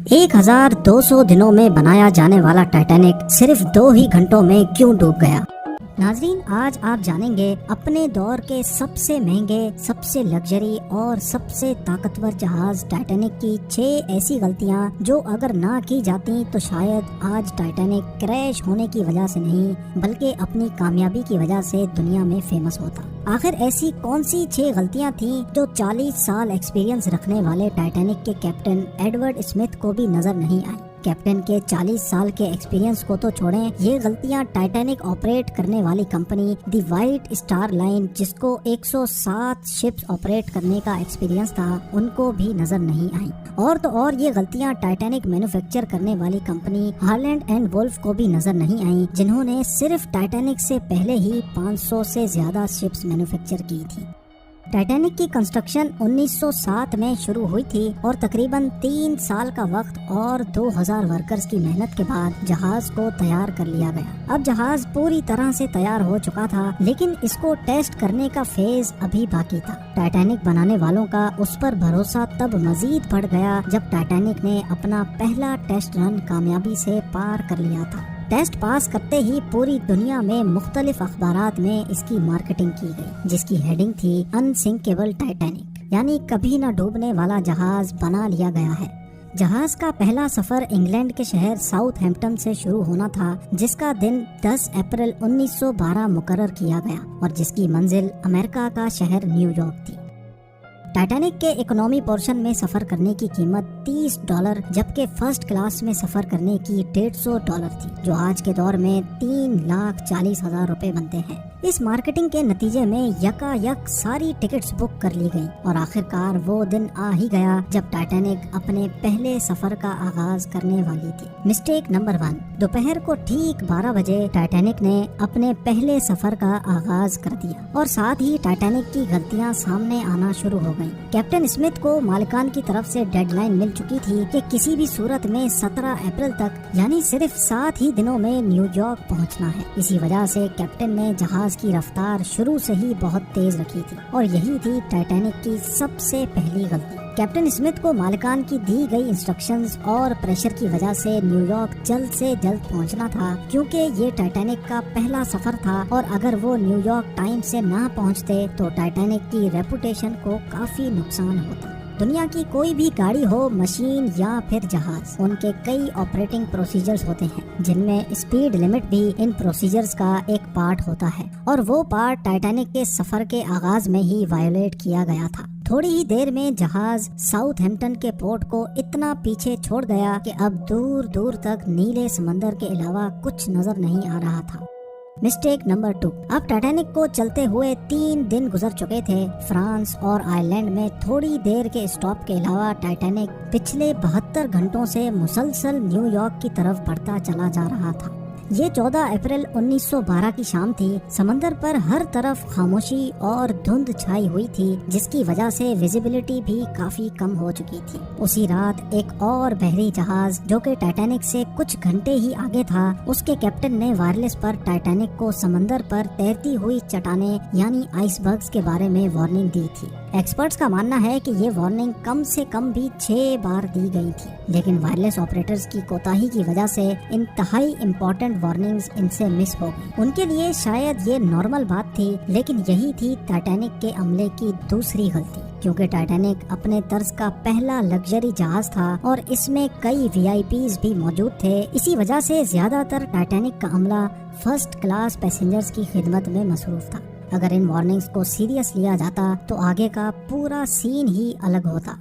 1200 दिनों में बनाया जाने वाला टाइटैनिक सिर्फ 2 ही घंटों में क्यों डूब गया। नाजरीन, आज आप जानेंगे अपने दौर के सबसे महंगे, सबसे लग्जरी और सबसे ताकतवर जहाज टाइटैनिक की 6 ऐसी गलतियां जो अगर ना की जाती तो शायद आज टाइटैनिक क्रैश होने की वजह से नहीं बल्कि अपनी कामयाबी की वजह से दुनिया में फेमस होता। आखिर ऐसी कौन सी 6 गलतियां थी जो 40 साल एक्सपीरियंस रखने वाले टाइटैनिक के कैप्टन एडवर्ड स्मिथ को भी नजर नहीं आई। कैप्टन के 40 साल के एक्सपीरियंस को तो छोड़ें, ये गलतियां टाइटैनिक ऑपरेट करने वाली कंपनी दी व्हाइट स्टार लाइन, जिसको 107 शिप्स ऑपरेट करने का एक्सपीरियंस था, उनको भी नजर नहीं आई। और तो और ये गलतियां टाइटैनिक मैन्युफैक्चर करने वाली कंपनी हार्लैंड एंड वुल्फ को भी नजर नहीं आई, जिन्होंने सिर्फ टाइटैनिक से पहले ही 500 से ज्यादा शिप्स मैन्युफैक्चर की थी। टाइटैनिक की कंस्ट्रक्शन 1907 में शुरू हुई थी और तकरीबन 3 साल का वक्त और 2000 वर्कर्स की मेहनत के बाद जहाज को तैयार कर लिया गया। अब जहाज पूरी तरह से तैयार हो चुका था, लेकिन इसको टेस्ट करने का फेज अभी बाकी था। टाइटैनिक बनाने वालों का उस पर भरोसा तब मजीद बढ़ गया जब टाइटैनिक ने अपना पहला टेस्ट रन कामयाबी से पार कर लिया था। टेस्ट पास करते ही पूरी दुनिया में मुख्तलिफ अखबारात में इसकी मार्केटिंग की गई, जिसकी हेडिंग थी अनसिंकेबल टाइटैनिक, यानी कभी न डूबने वाला जहाज बना लिया गया है। जहाज का पहला सफर इंग्लैंड के शहर साउथहैम्पटन से शुरू होना था, जिसका दिन 10 अप्रैल 1912 मुकर्रर किया गया और जिसकी मंजिल अमेरिका का शहर न्यूयॉर्क थी। टाइटैनिक के इकोनॉमी पोर्शन में सफर करने की कीमत $30, जबकि फर्स्ट क्लास में सफर करने की $150 थी, जो आज के दौर में 3,40,000 रुपए बनते हैं। इस मार्केटिंग के नतीजे में यकायक सारी टिकट्स बुक कर ली गई और आखिरकार वो दिन आ ही गया जब टाइटैनिक अपने पहले सफर का आगाज करने वाली थी। मिस्टेक नंबर 1, दोपहर को ठीक 12 बजे टाइटैनिक ने अपने पहले सफर का आगाज कर दिया और साथ ही टाइटैनिक की गलतियां सामने आना शुरू हो गई। कैप्टन स्मिथ को मालिकान की तरफ से डेडलाइन मिल चुकी थी कि किसी भी सूरत में 17 अप्रैल तक, यानी सिर्फ 7 ही दिनों में न्यूयॉर्क पहुंचना है। इसी वजह से कैप्टन ने जहाज की रफ्तार शुरू से ही बहुत तेज रखी थी और यही थी टाइटैनिक की सबसे पहली गलती। कैप्टन स्मिथ को मालिकान की दी गई इंस्ट्रक्शंस और प्रेशर की वजह से न्यूयॉर्क जल्द से जल्द पहुंचना था, क्योंकि ये टाइटैनिक का पहला सफर था और अगर वो न्यूयॉर्क टाइम से ना पहुंचते तो टाइटैनिक की रेपुटेशन को काफी नुकसान होता। दुनिया की कोई भी गाड़ी हो, मशीन या फिर जहाज, उनके कई ऑपरेटिंग प्रोसीजर्स होते हैं, जिनमें स्पीड लिमिट भी इन प्रोसीजर्स का एक पार्ट होता है और वो पार्ट टाइटैनिक के सफर के आगाज में ही वायोलेट किया गया था। थोड़ी ही देर में जहाज साउथहैम्पटन के पोर्ट को इतना पीछे छोड़ गया कि अब दूर दूर तक नीले समंदर के अलावा कुछ नजर नहीं आ रहा था। मिस्टेक नंबर 2, अब टाइटैनिक को चलते हुए 3 दिन गुजर चुके थे। फ्रांस और आयरलैंड में थोड़ी देर के स्टॉप के अलावा टाइटैनिक पिछले 72 घंटों से मुसलसल न्यूयॉर्क की तरफ बढ़ता चला जा रहा था। ये 14 अप्रैल 1912 की शाम थी। समंदर पर हर तरफ खामोशी और धुंध छाई हुई थी, जिसकी वजह से विजिबिलिटी भी काफी कम हो चुकी थी। उसी रात एक और बहरी जहाज जो कि टाइटैनिक से कुछ घंटे ही आगे था, उसके कैप्टन ने वायरलेस पर टाइटैनिक को समंदर पर तैरती हुई चट्टानें यानी आइसबर्ग्स के बारे में वार्निंग दी थी। एक्सपर्ट्स का मानना है कि ये वार्निंग कम से कम भी 6 बार दी गई थी, लेकिन वायरलेस ऑपरेटर्स की कोताही की वजह से इंतहाई इम्पोर्टेंट वार्निंग्स इनसे मिस हो गई। उनके लिए शायद ये नॉर्मल बात थी, लेकिन यही थी टाइटैनिक के अमले की दूसरी गलती, क्योंकि टाइटैनिक अपने तर्ज का पहला लग्जरी जहाज था और इसमें कई VIPs भी मौजूद थे। इसी वजह से ज्यादातर टाइटैनिक का अमला फर्स्ट क्लास पैसेंजर्स की खिदमत में मसरूफ था। अगर इन वार्निंग्स को सीरियस लिया जाता तो आगे का पूरा सीन ही अलग होता।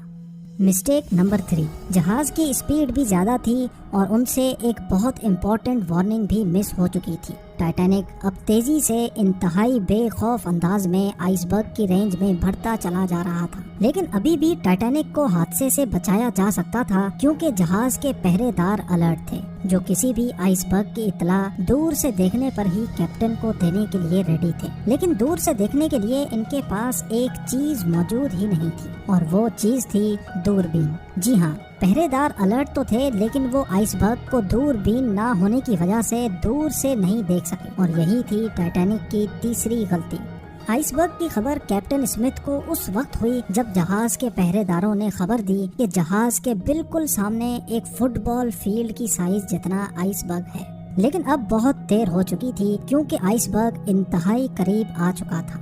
मिस्टेक नंबर 3, जहाज की स्पीड भी ज्यादा थी और उनसे एक बहुत इम्पोर्टेंट वार्निंग भी मिस हो चुकी थी। टाइटैनिक अब तेजी से इंतहाई बेखौफ अंदाज में आइसबर्ग की रेंज में बढ़ता चला जा रहा था, लेकिन अभी भी टाइटैनिक को हादसे से बचाया जा सकता था, क्योंकि जहाज के पहरेदार अलर्ट थे, जो किसी भी आइसबर्ग की इत्तला दूर से देखने पर ही कैप्टन को देने के लिए रेडी थे। लेकिन दूर से देखने के लिए इनके पास एक चीज मौजूद ही नहीं थी और वो चीज थी दूरबीन। जी हाँ, पहरेदार अलर्ट तो थे, लेकिन वो आइसबर्ग को दूरबीन ना होने की वजह से दूर से नहीं देख सके और यही थी टाइटैनिक की तीसरी गलती। آئس برگ کی خبر کیپٹن اسمتھ کو اس وقت ہوئی جب جہاز کے پہرے داروں نے خبر دی کہ جہاز کے بالکل سامنے ایک فٹ بال فیلڈ کی سائز جتنا آئس برگ ہے، لیکن اب بہت دیر ہو چکی تھی کیونکہ آئس برگ انتہائی قریب آ چکا تھا۔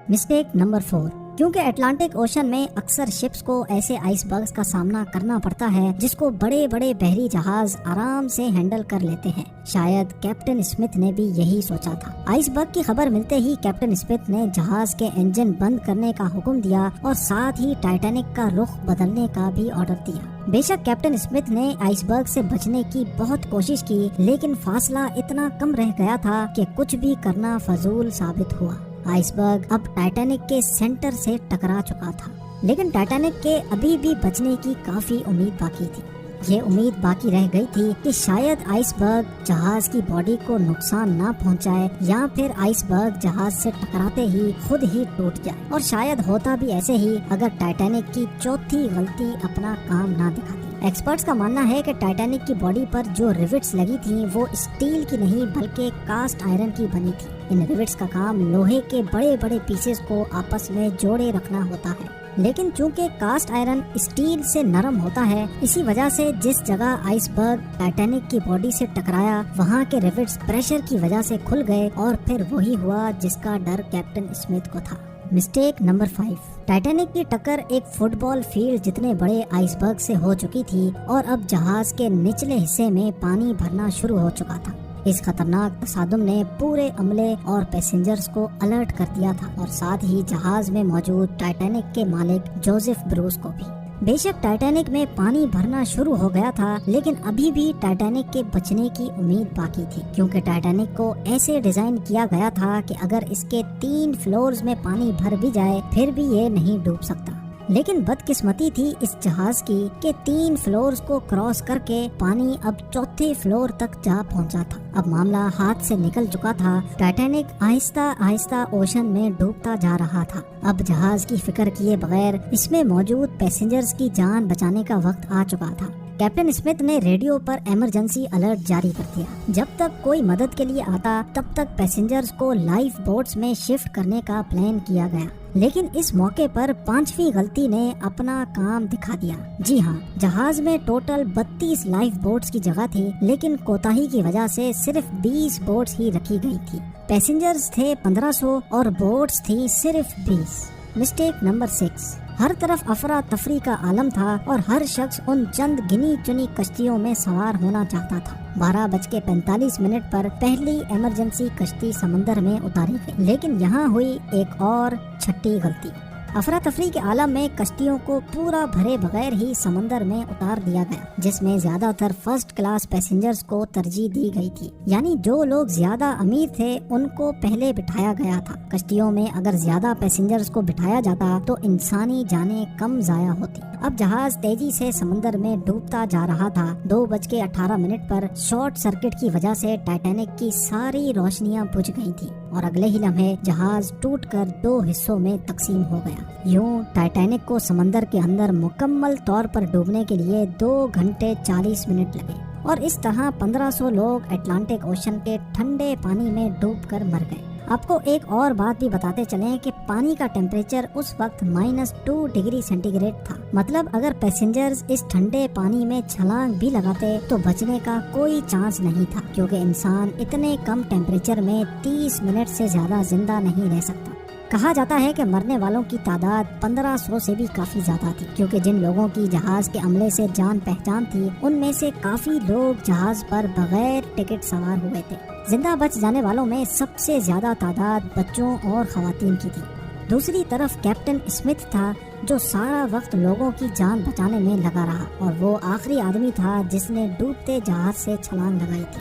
مسٹیک نمبر 4، کیونکہ اٹلانٹک اوشن میں اکثر شپس کو ایسے آئس برگز کا سامنا کرنا پڑتا ہے جس کو بڑے بڑے بحری جہاز آرام سے ہینڈل کر لیتے ہیں، شاید کیپٹن اسمتھ نے بھی یہی سوچا تھا۔ آئس برگ کی خبر ملتے ہی کیپٹن اسمتھ نے جہاز کے انجن بند کرنے کا حکم دیا اور ساتھ ہی ٹائٹینک کا رخ بدلنے کا بھی آرڈر دیا۔ بے شک کیپٹن اسمتھ نے آئس برگ سے بچنے کی بہت کوشش کی، لیکن فاصلہ اتنا کم رہ گیا تھا کہ کچھ بھی کرنا فضول ثابت ہوا۔ آئس برگ اب ٹائٹینک کے سینٹر سے ٹکرا چکا تھا، لیکن ٹائٹینک کے ابھی بھی بچنے کی کافی امید باقی تھی۔ یہ امید باقی رہ گئی تھی کہ شاید آئس برگ جہاز کی باڈی کو نقصان نہ پہنچائے یا پھر آئس برگ جہاز سے ٹکراتے ہی خود ہی ٹوٹ جائے، اور شاید ہوتا بھی ایسے ہی اگر ٹائٹینک کی چوتھی غلطی اپنا کام نہ دکھاتی۔ ایکسپرٹس کا ماننا ہے کہ ٹائٹینک کی باڈی پر جو ریوٹس لگی تھیں وہ اسٹیل کی نہیں بلکہ کاسٹ آئرن کی بنی تھی۔ ان ریوٹس کا کام لوہے کے بڑے بڑے پیسز کو آپس میں جوڑے رکھنا ہوتا ہے، لیکن چونکہ کاسٹ آئرن اسٹیل سے نرم ہوتا ہے، اسی وجہ سے جس جگہ آئس برگ ٹائٹینک کی باڈی سے ٹکرایا وہاں کے ریوٹس پریشر کی وجہ سے کھل گئے، اور پھر وہی ہوا جس کا ڈر کیپٹن اسمتھ کو تھا۔ مسٹیک نمبر 5، ٹائٹینک کی ٹکر ایک فٹ بال فیلڈ جتنے بڑے آئس برگ سے ہو چکی تھی اور اب جہاز کے نچلے حصے میں پانی بھرنا شروع ہو چکا تھا۔ اس خطرناک تصادم نے پورے عملے اور پیسنجرز کو الرٹ کر دیا تھا، اور ساتھ ہی جہاز میں موجود ٹائٹینک کے مالک جوزف بروس کو بھی۔ بے شک ٹائٹینک میں پانی بھرنا شروع ہو گیا تھا، لیکن ابھی بھی ٹائٹینک کے بچنے کی امید باقی تھی، کیونکہ ٹائٹینک کو ایسے ڈیزائن کیا گیا تھا کہ اگر اس کے 3 فلورز میں پانی بھر بھی جائے پھر بھی یہ نہیں ڈوب سکتا۔ لیکن بدقسمتی تھی اس جہاز کی کہ 3 فلورز کو کراس کر کے پانی اب 4تھے فلور تک جا پہنچا تھا۔ اب معاملہ ہاتھ سے نکل چکا تھا، ٹائٹینک آہستہ آہستہ اوشن میں ڈوبتا جا رہا تھا۔ اب جہاز کی فکر کیے بغیر اس میں موجود پیسنجرز کی جان بچانے کا وقت آ چکا تھا۔ کیپٹن اسمتھ نے ریڈیو پر ایمرجنسی الرٹ جاری کر دیا۔ جب تک کوئی مدد کے لیے آتا تب تک پیسنجرز کو لائف بوٹس میں شفٹ کرنے کا پلان کیا گیا، لیکن اس موقع پر 5ویں غلطی نے اپنا کام دکھا دیا۔ جی ہاں، جہاز میں ٹوٹل 32 لائف بوٹس کی جگہ تھی، لیکن کوتاہی کی وجہ سے صرف 20 بوٹس ہی رکھی گئی تھی۔ پیسنجرز تھے 1500 اور بوٹس تھی صرف 20۔ مسٹیک نمبر 6، ہر طرف افراتفری کا عالم تھا اور ہر شخص ان چند گنی چنی کشتیوں میں سوار ہونا چاہتا تھا۔ 12:45 پر پہلی ایمرجنسی کشتی سمندر میں اتاری گئی، لیکن یہاں ہوئی ایک اور چھٹی غلطی۔ افراتفری کے عالم میں کشتیوں کو پورا بھرے بغیر ہی سمندر میں اتار دیا گیا، جس میں زیادہ تر فرسٹ کلاس پیسنجرز کو ترجیح دی گئی تھی، یعنی جو لوگ زیادہ امیر تھے ان کو پہلے بٹھایا گیا تھا۔ کشتیوں میں اگر زیادہ پیسنجرز کو بٹھایا جاتا تو انسانی جانیں کم ضائع ہوتی۔ اب جہاز تیزی سے سمندر میں ڈوبتا جا رہا تھا۔ 2:18 پر شارٹ سرکٹ کی وجہ سے ٹائٹینک کی ساری روشنیاں بجھ گئی تھی، اور اگلے ہی لمحے جہاز ٹوٹ کر 2 حصوں میں تقسیم ہو گیا۔ یوں ٹائٹینک کو سمندر کے اندر مکمل طور پر ڈوبنے کے لیے 2 گھنٹے 40 منٹ لگے، اور اس طرح 1500 لوگ اٹلانٹک اوشن کے ٹھنڈے پانی میں ڈوب کر مر گئے۔ آپ کو ایک اور بات بھی بتاتے چلیں کہ پانی کا ٹیمپریچر اس وقت -2 ڈگری سینٹی گریڈ تھا، مطلب اگر پیسنجرز اس ٹھنڈے پانی میں چھلانگ بھی لگاتے تو بچنے کا کوئی چانس نہیں تھا، کیونکہ انسان اتنے کم ٹیمپریچر میں 30 منٹ سے زیادہ زندہ نہیں رہ سکتا۔ کہا جاتا ہے کہ مرنے والوں کی تعداد 1500 سے بھی کافی زیادہ تھی، کیونکہ جن لوگوں کی جہاز کے عملے سے جان پہچان تھی ان میں سے کافی لوگ جہاز پر بغیر ٹکٹ سوار ہوئے تھے۔ زندہ بچ جانے والوں میں سب سے زیادہ تعداد بچوں اور خواتین کی تھی۔ دوسری طرف کیپٹن اسمتھ تھا جو سارا وقت لوگوں کی جان بچانے میں لگا رہا، اور وہ آخری آدمی تھا جس نے ڈوبتے جہاز سے چھلانگ لگائی تھی۔